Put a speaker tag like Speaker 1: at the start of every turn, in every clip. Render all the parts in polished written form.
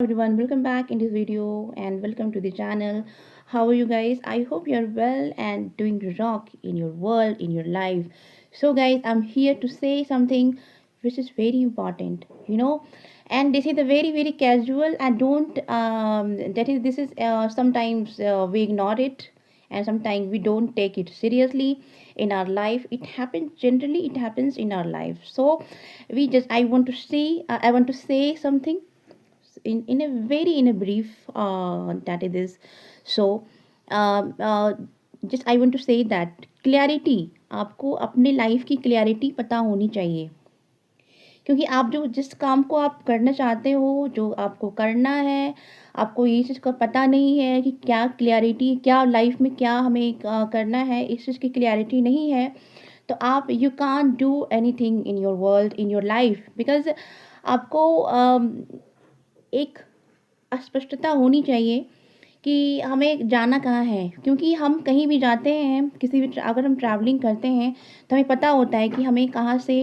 Speaker 1: Everyone, welcome back in this video and welcome to the channel. How are you guys? I hope you're well and doing rock in your world, in your life. So guys, I'm here to say something which is very important, and this is a very casual and don't that is this is sometimes we ignore it, and sometimes we don't take it seriously in our life. It happens generally, it happens in our life. So we just I want to say something in a brief, that it is. So uh, uh, just I want to say that clarity, आपको अपने life की clarity पता होनी चाहिए, क्योंकि आप जो जिस काम को आप करना चाहते हो, जो आपको करना है, आपको ये चीज़ का पता नहीं है कि क्या क्लैरिटी, क्या लाइफ में क्या हमें करना है, इस चीज़ की क्लैरिटी नहीं है, तो आप you can't do anything in your world, in your life, because आपको एक अस्पष्टता होनी चाहिए कि हमें जाना कहाँ है। क्योंकि हम कहीं भी जाते हैं, किसी भी अगर हम ट्रैवलिंग करते हैं तो हमें पता होता है कि हमें कहाँ से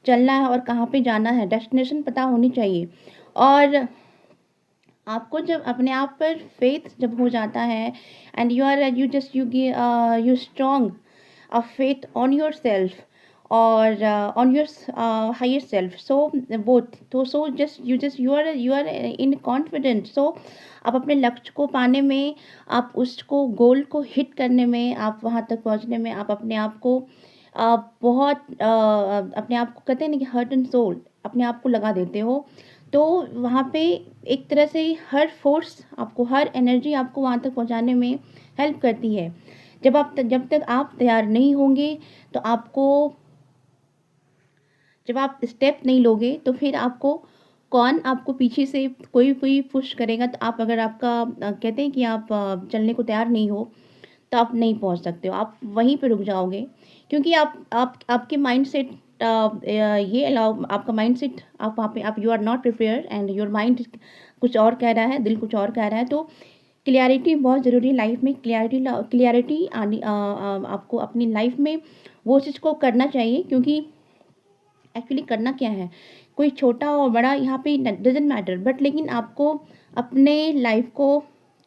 Speaker 1: चलना है और कहाँ पे जाना है, डेस्टिनेशन पता होनी चाहिए। और आपको जब अपने आप पर फेथ जब हो जाता है, and you just you strong a faith on yourself, or on your higher self, so both, so just you are in confident, so आप अपने लक्ष्य को पाने में, आप उसको गोल को हिट करने में, आप वहाँ तक पहुँचने में, आप अपने आप को बहुत अपने आप को कहते हैं ना कि हार्ट एंड सोल अपने आप को लगा देते हो, तो वहाँ पे एक तरह से हर फोर्स आपको, हर एनर्जी आपको वहाँ तक पहुँचाने में हेल्प करती है। जब तक आप तैयार नहीं होंगे, तो आपको, जब आप स्टेप नहीं लोगे, तो फिर आपको कौन आपको पीछे से कोई कोई पुश करेगा। तो आप अगर आपका कहते हैं कि आप चलने को तैयार नहीं हो, तो आप नहीं पहुंच सकते हो, आप वहीं पे रुक जाओगे। क्योंकि आप आपके माइंड सेट ये अलाउ, आपका माइंड सेट, आप वहाँ पे आप you are not prepare, and your mind कुछ और कह रहा है, दिल कुछ और कह रहा है। तो क्लियरिटी बहुत ज़रूरी है लाइफ में। क्लियरिटी आनी आपको अपनी लाइफ में वो चीज़ को करना चाहिए, क्योंकि एक्चुअली करना क्या है, कोई छोटा और बड़ा यहाँ पे डजेंट मैटर, बट लेकिन आपको अपने लाइफ को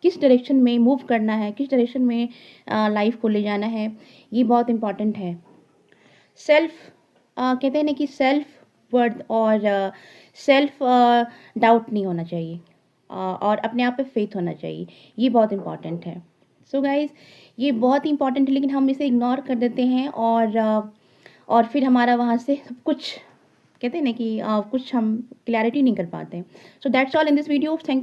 Speaker 1: किस डायरेक्शन में मूव करना है, किस डायरेक्शन में लाइफ को ले जाना है, ये बहुत इम्पॉर्टेंट है। सेल्फ कहते हैं ना कि सेल्फ वर्थ और सेल्फ डाउट नहीं होना चाहिए, और अपने आप पे फेथ होना चाहिए, ये बहुत इम्पॉर्टेंट है। सो गाइज, ये बहुत ही इम्पॉर्टेंट है, लेकिन हम इसे इग्नोर कर देते हैं, और फिर हमारा वहाँ से सब कुछ कहते हैं ना कि कुछ हम क्लैरिटी नहीं कर पाते। So that's all in this video. Thank